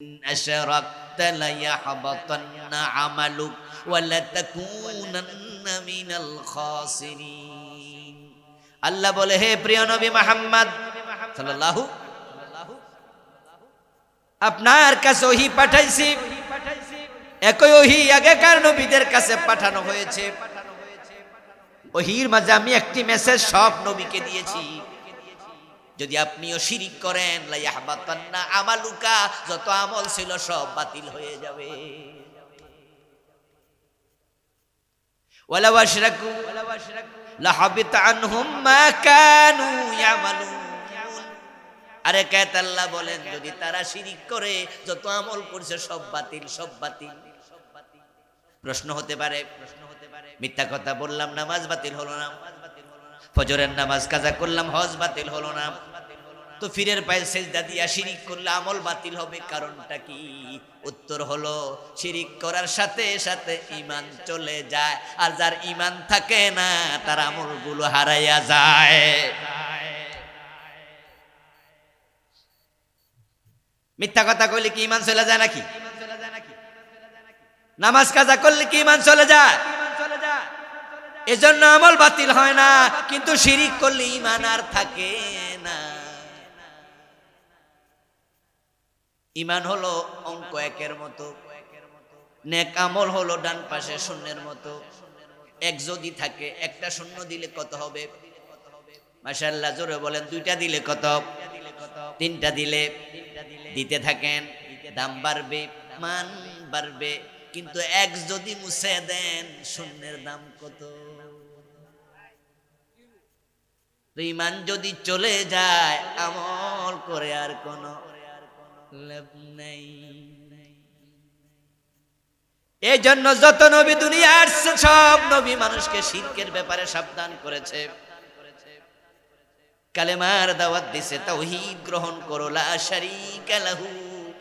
أشركت ليحبطن عملك ولتكونن من الخاسرين আল্লাহ বলে হে প্রিয় নবী মুহাম্মদ সাল্লাল্লাহু আপনার কাছে ওহী পাঠাইছি একই ওহী আগেকার নবীদের কাছে পাঠানো হয়েছে ওহীর মাঝে আমি একটি মেসেজ সব নবীকে দিয়েছি যদি আপনিও শিরিক করেন লা ইয়াহবাতান্না আমালুকা যত আমল ছিল সব বাতিল হয়ে যাবে ওয়ালা ওয়াশরাকু লা হাবিতা আনহুম মা কানু ইয়ামালুন আরে কায়েত আল্লাহ বলেন যদি তারা শিরিক করে যত আমল করছে সব বাতিল প্রশ্ন হতে পারে মিথ্যা কথা বললাম নামাজ বাতিল হলো না ফজরের নামাজ কাজা করলাম হজ বাতিল হলো না তো ফিরের পায়ে সেজদা দিয়া শিরিক করলে আমল বাতিল হবে কারণটা কি উত্তর হলো শিরিক করার সাথে সাথে ঈমান চলে যায় আর যার ঈমান থাকে না তার আমলগুলো হারাইয়া যায় মিথ্যা কথা কইলে কি ঈমান চলে যায় নাকি নামাজ কাজা করলে কি ঈমান চলে যায় এজন্য আমল বাতিল হয় না কিন্তু শিরিক করলে ঈমান আর থাকে না ঈমান হলো অঙ্ক একের মতো নেক আমল হলো ডান পাশে শূন্যের মতো এক যদি থাকে একটা শূন্য দিলে কত হবে মাশাআল্লাহ জোরে বলেন দুইটা দিলে কত তিনটা দিলে দিতে থাকেন দাম বাড়বে মান বাড়বে কিন্তু এক যদি মুছে দেন শূন্যের দাম কত ঈমান যদি চলে যায় আমল করে আর কোনো লাভ নাই এই জন্য যত নবী দুনিয়া আসছে সব নবী মানুষকে শিরকের ব্যাপারে সাবধান করেছে কালেমার দাওয়াত দিয়েছে তাওহীদ গ্রহণ করো লা শারীকা লাহু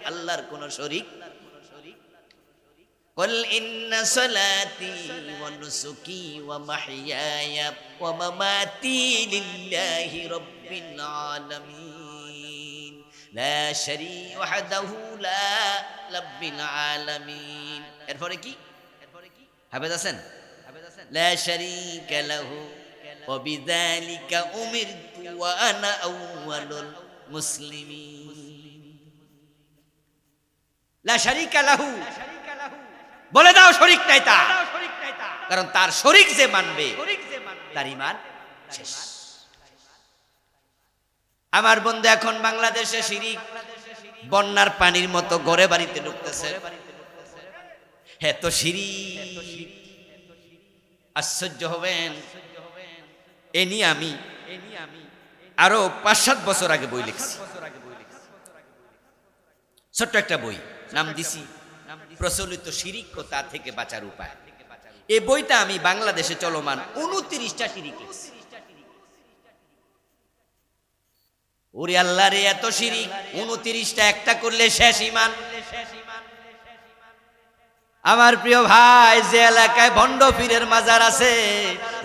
আল্লাহর কোনো শরীক قل إن صلاتي ونسكي ومحياي ومماتي لله رب العالمين لا شريك وحده لا رب العالمين এরপরে কি হাফেজ আছেন لا شريك له وبذلك أمرت وأنا أول المسلمين لا شريك له বলে দাও শরীক নাই তার কারণ তার শরীক যে মানবে তার ঈমান শেষ আমার বন্ধু এখন বাংলাদেশে শিরিক বন্যার পানির মতো ঘরে বাড়িতে ঢুকতেছে হ্যাঁ তো শিরিক আশ্চর্য হবেন এ নিয়ে আমি আরো ৫-৭ বছর আগে বই লিখছি ছোট্ট একটা বই নাম দিছি প্রচলিত শিরিক ও তা থেকে বাঁচার উপায় এই বইটা আমি বাংলাদেশে চলমান ২৯টা শিরিক লিখছি ওরে আল্লাহ রে এত শিরিক ২৯টা একটা করলে শেষ ঈমান আমার প্রিয় ভাই যে এলাকায় ভণ্ড পীরের মাজার আছে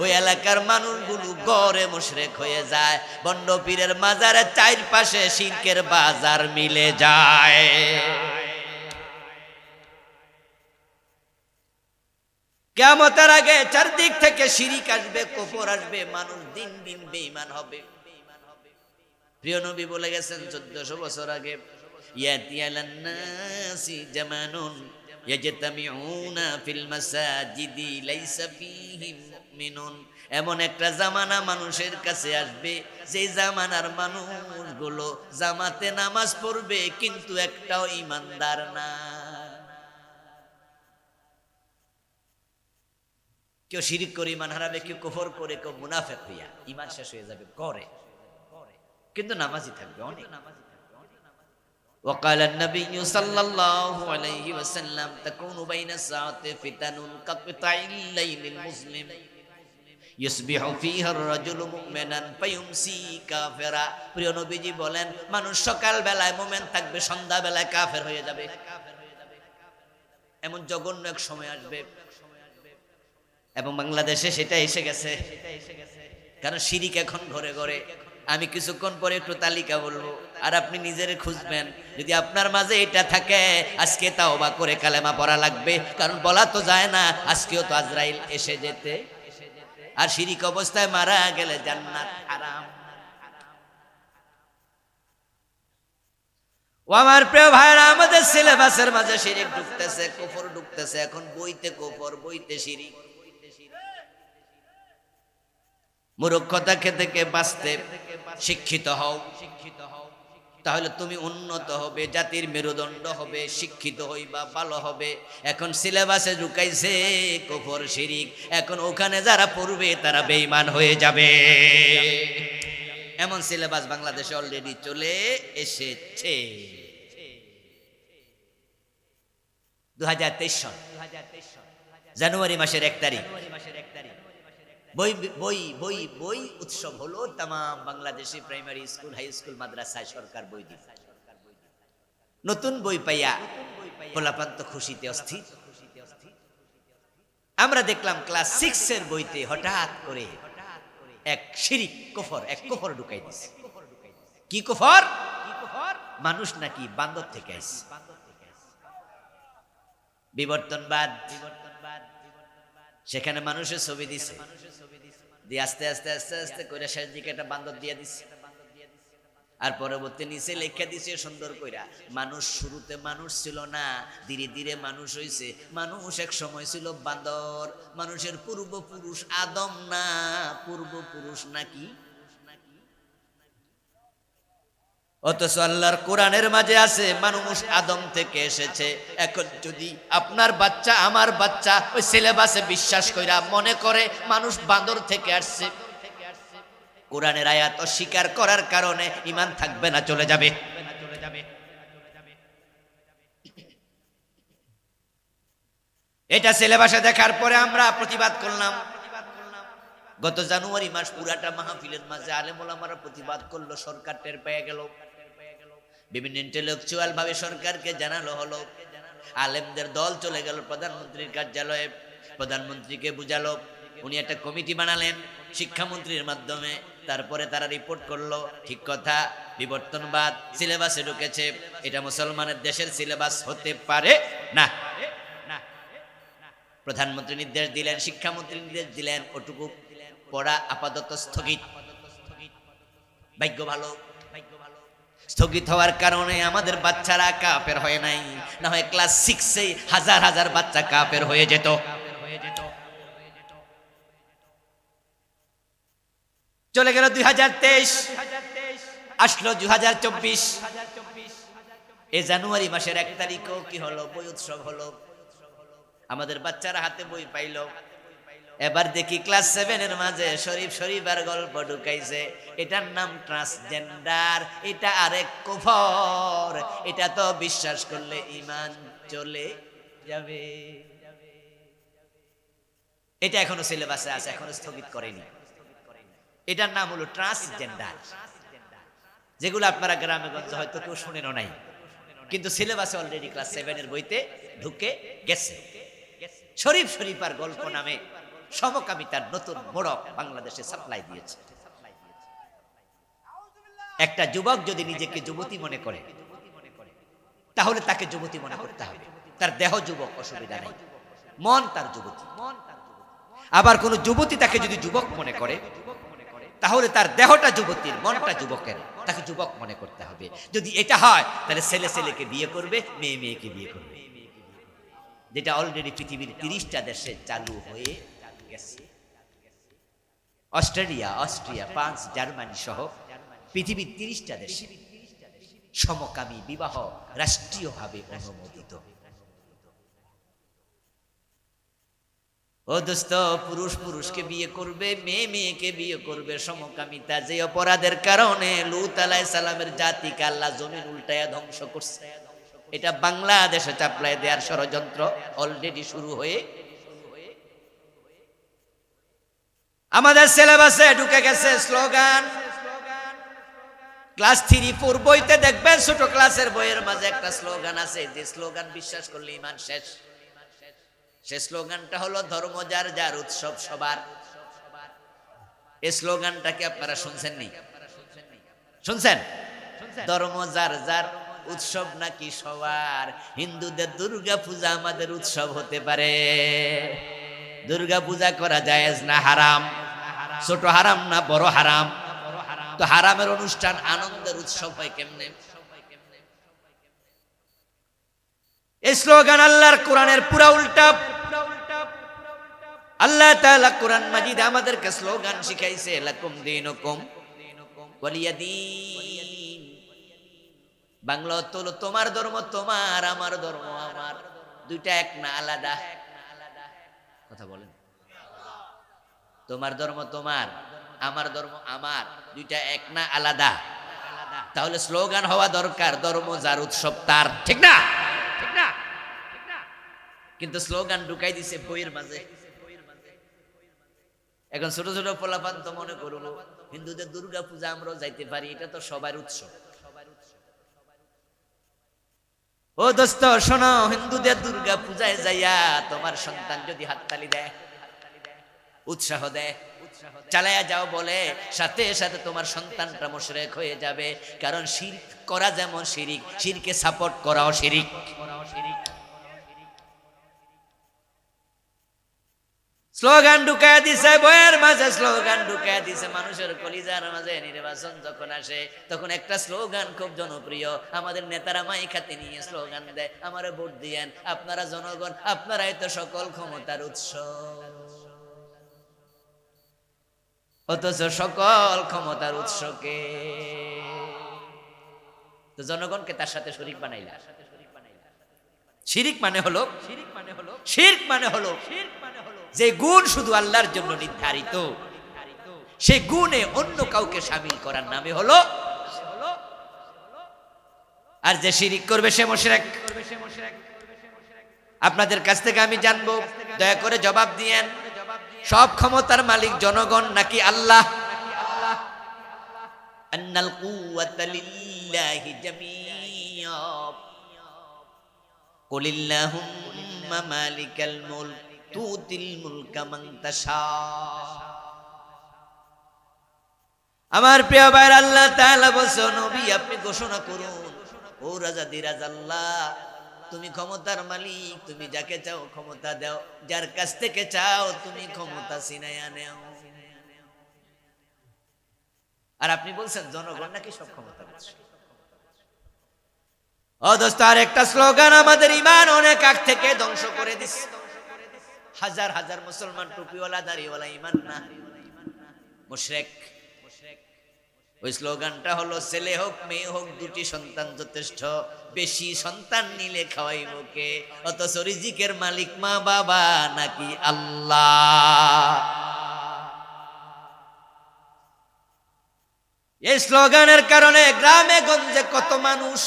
ওই এলাকার মানুষগুলো গড়ে মুশরিক হয়ে যায় ভণ্ড পীরের মাজারের চারপাশে শিরকের বাজার মিলে যায় কিয়ামতের আগে চারদিক থেকে শিরিক আসবে কুফর আসবে মানুষ দিন দিন বেঈমান হবে প্রিয় নবী বলে গেছেন ১৪০০ বছর আগে ইয়াতি আলান নাসি জামানুন ইয়াজতামিউনা ফিল মাসাজিদি লাইসা ফীহিম মুমিনুন এমন একটা জামানা মানুষের কাছে আসবে যে জামানার মানুষগুলো জামাতে নামাজ পড়বে কিন্তু একটাও ঈমানদার না কেউ শিরিক করে ঈমান হারাবে কেউ কুফর করে কেউ মুনাফিক হইয়া ঈমান শেষ হয়ে যাবে করে কিন্তু নামাজই থাকবে অনেক وقال النبي صلى الله عليه وسلم تكون بين الساعة فتن كقطع الليل المظلم يصبح فيها الرجل مؤمنا فيمسي كافرا প্রিয় নবীজি বলেন মানুষ সকাল বেলায় মুমিন থাকবে সন্ধ্যা বেলায় কাফের হয়ে যাবে এমন জঘন্য এক সময় আসবে এবং বাংলাদেশে সেটা এসে গেছে কারণ শিরিক এখন ঘরে ঘরে আমি কিছুক্ষণ পরে একটু তালিকা বলবো, আর আপনি নিজের খুঁজবেন। যদি আপনার মাঝে এটা থাকে, আজকে তাওবা করে কালেমা পড়া লাগবে, কারণ বলা তো যায় না আজকেও তো আজরাইল এসে যেতে, আর শিরিক অবস্থায় মারা গেলে জান্নাত হারাম। ও আমার প্রিয় ভাইরা, আমাদের সিলেবাসের মাঝে শিরিক ঢুকতেছে, কুফর ঢুকতেছে। এখন বইতে কুফর, বইতে শিরিক। মূর্খতা থেকে বাঁচতে শিক্ষিত হও, তাহলে তুমি উন্নত হবে, জাতির মেরুদণ্ড হবে, শিক্ষিত হইবা, ভালো হবে। এখন সিলেবাসে ঢুকাইছে কুফর শিরিক, এখন ওখানে যারা পড়বে তারা বেঈমান হয়ে যাবে। এমন সিলেবাস বাংলাদেশে অলরেডি চলে এসেছে। 2023 সাল জানুয়ারি মাসের 1 তারিখ বই বই বই বই উৎসব হলো। তাম Bangladeshi primary school, high school, মাদ্রাসায় সরকার বই দিল। নতুন বই পাইয়া পোলাপান্ত খুশিতে অস্থির। আমরা দেখলাম ক্লাস 6 এর বইতে হঠাৎ করে এক শিরিক কুফর, এক কুফর ঢুকাই দিছে। কি কুফর? মানুষ নাকি বান্দর থেকে আইছে। বিবর্তনবাদ। সেখানে মানুষের ছবি দিছে, দিয়ে আস্তে আস্তে আস্তে আস্তে করে শেষ দিকে একটা বান্দর দিয়ে দিছে, আর পরবর্তী নিচে লেখা দিছে সুন্দর কইরা, মানুষ শুরুতে মানুষ ছিল না, ধীরে ধীরে মানুষ হইছে। মানুষ এক সময় ছিল বান্দর। মানুষের পূর্বপুরুষ আদম না, পূর্বপুরুষ নাকি? অথচ আল্লাহর কোরআনের মাঝে আছে মানুষ আদম থেকে এসেছে। এখন যদি আপনার বাচ্চা, আমার বাচ্চা ওই সিলেবাসে বিশ্বাস কইরা মনে করে মানুষ বান্দর থেকে আসছে, কোরআনের আয়াত অস্বীকার করার কারণে ঈমান থাকবে না, চলে যাবে। এটা সিলেবাসে দেখার পরে আমরা প্রতিবাদ করলাম। গত জানুয়ারি মাস পুরাটা মাহফিলের মাঝে আলেম ওলামারা প্রতিবাদ করলো, সরকার টের পেয়ে গেল। বিভিন্ন ইন্টেলেকচুয়াল ভাবে সরকারকে জানালো হলো। আলেমদের দল চলে গেল প্রধানমন্ত্রীর কার্যালয়ে, প্রধানমন্ত্রীকে বুঝালো। উনি একটা কমিটি বানালেন শিক্ষামন্ত্রীর মাধ্যমে। তারপরে তারা রিপোর্ট করলো, ঠিক কথা, বিবর্তনবাদ সিলেবাসে ঢুকেছে, এটা মুসলমানের দেশের সিলেবাস হতে পারে না। প্রধানমন্ত্রী নির্দেশ দিলেন, শিক্ষামন্ত্রী নির্দেশ দিলেন, ওটুকু পড়া আপাতত স্থগিত। ভাগ্য ভালো, স্থগিত হওয়ার কারণে আমাদের বাচ্চারা কাফের হয় নাই, না হয় ক্লাস 6 হাজার হাজার বাচ্চা কাফের হয়ে যেত। চলে গেল 2023, আসলো 2024। এই জানুয়ারি মাসের 1 তারিখও কি হলো? বই উৎসব হলো। আমাদের বাচ্চারা হাতে বই পাইল। এবার দেখি ক্লাস 7 এর মাঝে শরীফার গল্প ঢুকাইছে। এটার নাম ট্রান্সজেন্ডার, এটা আরেক কুফর। এটা তো বিশ্বাস করলে ঈমান চলে যাবে। এটা এখনো সিলেবাসে আছে, এখনো স্থগিত করেনি। এটার নাম হলো ট্রান্সজেন্ডার, যেগুলো আপনারা গ্রামে গঞ্জে হয়তো কেউ শুনেনও নাই, কিন্তু সিলেবাসে অলরেডি ক্লাস 7 এর বইতে ঢুকে গেছে। শরীফার গল্প নামে সমকামিতার নতুন মোড়ক বাংলাদেশে সাপ্লাই দিয়েছে। একটা যুবক যদি নিজেকে যুবতী মনে করে, তাহলে তাকে যুবতী মনে করতে হবে। তার দেহ যুবক, অসুবিধা নেই, মন তার যুবতী। আবার কোন যুবতী তাকে যদি যুবক মনে করে, তাহলে তার দেহটা যুবতীর, মনটা যুবকের, তাকে যুবক মনে করতে হবে। যদি এটা হয়, তাহলে ছেলে ছেলেকে বিয়ে করবে, মেয়ে মেয়েকে বিয়ে করবে, যেটা অলরেডি পৃথিবীর 30টা দেশে চালু হয়ে গেছে। অস্ট্রেলিয়া, ফ্রান্স, জার্মানি সহ পৃথিবীর 30টা দেশে সমকামী বিবাহ রাষ্ট্রীয়ভাবে অনুমোদিত। ও দোস্ত, পুরুষ পুরুষকে বিয়ে করবে, মেয়ে মেয়েকে বিয়ে করবে। সমকামিতা যে অপরাধের কারণে লূত আলাইহিস সালামের জাতিকে আল্লাহ জমিন উল্টায়া ধ্বংস করছে, এটা বাংলাদেশে চাপলায় দেওয়ার ষড়যন্ত্র অলরেডি শুরু হয়ে আমাদের সিলেবাসে ঢুকে গেছে স্লোগান। ক্লাস 3-4 বইতে দেখবেন, ছোট ক্লাসের বইয়ের মাঝে একটা স্লোগান আছে, যে স্লোগান বিশ্বাস করলে ঈমান শেষ। সে স্লোগানটা হলো ধর্ম যার যার, উৎসব সবার। এই স্লোগানটাকে আপনারা শুনছেন নি? শুনছেন? ধর্ম যার যার, উৎসব নাকি সবার। হিন্দুদের দুর্গা পূজা আমাদের উৎসব হতে পারে। দুর্গা পূজা করা জায়েজ না হারাম? ছোট হারাম না বড় হারাম? তো হারামের অনুষ্ঠান আনন্দের উৎসব হয় কেমনে? এই স্লোগান আল্লাহর কোরআনের পুরা উল্টা। আল্লাহ তাআলা কোরআন মাজিদে আমাদেরকে স্লোগান শিখাইছে, লাকুম দীনুকুম ওয়ালিয়া দীন। বাংলা অর্থ হলো তোমার ধর্ম তোমার, আমার ধর্ম আমার। দুইটা এক না, আলাদা? কথা বলেন। তোমার ধর্ম তোমার, আমার ধর্ম আমার, দুইটা এক না আলাদা? তাহলে স্লোগান হওয়া দরকার, ধর্ম যার উৎসব তার, ঠিক না? কিন্তু স্লোগান ঢুকাই দিছে বইয়ের মাঝে। এখন ছোট ছোট পোলাপান তো মনে করবো হিন্দুদের দুর্গা পূজা আমরাও যাইতে পারি, এটা তো সবার উৎসব। ও দোস্ত শোনো, হিন্দুদের দুর্গা পূজায় যাইয়া তোমার সন্তান যদি হাততালি দেয়, উৎসাহ দেয়, চালায়া যাও বলে, সাথে সাথে তোমার সন্তানটা মুশরিক হয়ে যাবে। কারণ শিরক করা যেমন শিরিক, শিরকে সাপোর্ট করাও শিরিক। স্লোগান ঢুকায় দিছে বইয়ের মাঝে, স্লোগান ঢুকায় দিছে মানুষের কলিজার মাঝে। নির্বাচন যখন আসে তখন একটা স্লোগান খুব জনপ্রিয়, আমাদের নেতারা মাইক হাতে নিয়ে স্লোগান দেয়, আমারে ভোট দিয়েন, আপনারা জনগণ, আপনারাই তো সকল ক্ষমতার উৎস। অথচ সকল ক্ষমতার উৎসকে তো জনগণকে তার সাথে শরীক বানাইলা। শিরিক মানে হলো, শিরক মানে হলো যে গুণ শুধু আল্লাহর জন্য নির্ধারিত, সেই গুণে অন্য কাউকে শামিল করার নামে হলো। আর যে শিরিক করবে সে মুশরিক। আপনাদের কাছ থেকে আমি জানবো, দয়া করে জবাব দিয়েন, সব ক্ষমতার মালিক জনগণ নাকি আল্লাহ? আন্নাল কুওয়াতা লিল্লাহি জামিআ কুলিল্লাহুম্মা মালিকাল মুলক তুতিল মুলকা মান তাশা। আমার প্রিয় ভাইরা, আল্লাহ তাআলা বলেন, নবী আপনি ঘোষণা করুন, ও রাজা দিরাজ আল্লাহ, তুমি ক্ষমতার মালিক, তুমি যাকে চাও ক্ষমতা দাও, যার কাছ থেকে চাও তুমি ক্ষমতা ছিনাইয়া নেও। আর আপনি বলছেন জনগণ নাকি সব ক্ষমতা পাচ্ছে। ও দোস্ত, আর একটা স্লোগান আমাদের ঈমান অনেক আগ থেকে ধ্বংস করে দিচ্ছে। হাজার হাজার মুসলমান টুপিওয়ালা দাড়িওয়ালা ঈমান না, মুশরিক। ওই স্লোগানটা হলো, ছেলে হোক মেয়ে হোক দুটি সন্তান যথেষ্ট, বেশি সন্তান নিলে খাওয়াইব কে? অথচ রিজিকের মালিক মা বাবা নাকি আল্লাহ? এই স্লোগানের কারণে গ্রামে গঞ্জে কত মানুষ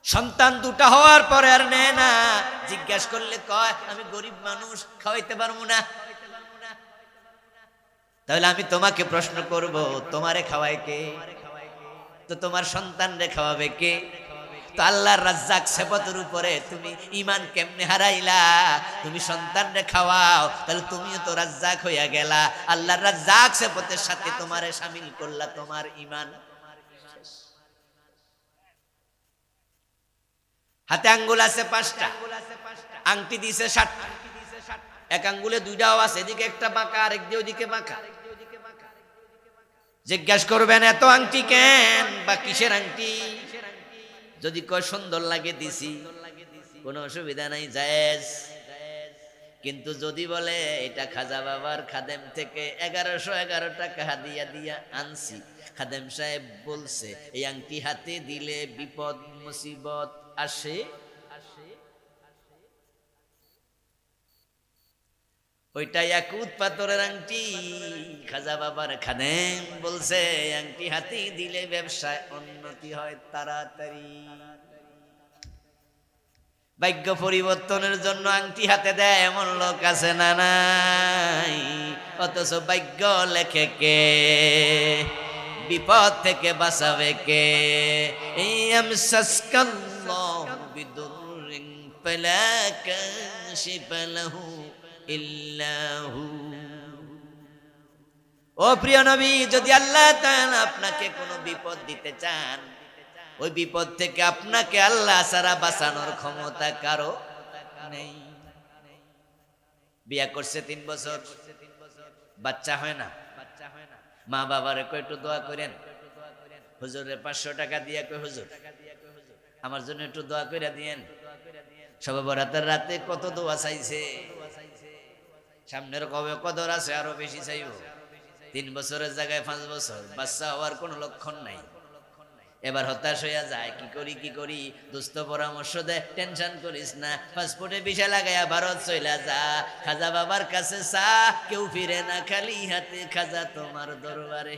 সন্তান দুটা হওয়ার পরে আর নেয় না। জিজ্ঞাসা করলে কয়, আমি গরিব মানুষ, খাওয়াইতে পারবো না। তাহলে আমি তোমাকে প্রশ্ন করব, তোমারে খাওয়ায় কে? তো তোমার সন্তান রে খাওয়াবে কে? তো আল্লাহর রাজ্জাক সিফাতের উপরে তুমি ঈমান কেমনে হারাইলা? তুমি সন্তান রে খাওয়াও, তাহলে তুমিও তো রাজ্জাক হইয়া গেলা। আল্লাহর রাজ্জাক সিফাতের সাথে তোমারে শামিল করলা, তোমার ঈমান। হাতে আঙ্গুল আছে 5টা, আংটি দিছে 7টা, এক আঙ্গুলে 2টাও আছে, এদিকে একটা বাঁকা আর একদিকে ওইদিকে বাঁকা। জিজ্ঞাসা করবেন এত আংটি কেন, বা কিসের আংটি? যদি কয় সুন্দর লাগে দিছি, কোনো অসুবিধা নাই, জায়েজ। কিন্তু যদি বলে এটা খাজা বাবার খাদেম থেকে 1111 টাকা হাদিয়া দিয়া আনছি, খাদেম সাহেব বলছে এই আংটি হাতে দিলে বিপদ মুসিবত আসে, ওইটা ইয়াকুত পাথরের আংটি, খাজা বাবার খাদেম বলছে আংটি হাতে দিলে ব্যবসায় উন্নতি হয় তাড়াতাড়ি। ভাগ্য পরিবর্তনের জন্য আংটি হাতে দেয় এমন লোক আছে না নাই? অথচ ভাগ্য লেখে কে? বিপদ থেকে বাঁচাবে কে? ইয়ামসাসকাল্লাহু বিদুররিন ফালা কাশিফা লাহু ইল্লা হু। ও প্রিয় নবী, যদি আল্লাহ তাআলা আপনাকে কোনো বিপদ দিতে চান, ওই বিপদ থেকে আপনাকে আল্লাহ ছাড়া বাঁচানোর ক্ষমতা কারো নেই। বিয়া করছে 3 বছর, বাচ্চা হয় না, মা বাবারে কই একটু দোয়া করেন, হুজুরের 500 টাকা দিয়া কই হুজুর আমার জন্য একটু দোয়া কইরা দিয়েন। সবে বরাতের রাতে কত দোয়া চাইছে, সামনের কবে কদর আছে আরো বেশি চাইব। 3 বছরের জায়গায় 5 বছর, বাচ্চা হওয়ার কোনো লক্ষণ নাই। এবার হতাশ হইয়া যায়, কি করি দোস্ত পরামর্শ দেয়, টেনশন করিস না, পাসপোর্টে ভিসা লাগাইয়া ভারত চইলা যা, খাজা বাবার কাছে চা, কেউ ফিরে না খালি হাতে, খাজা তোমার দরবারে।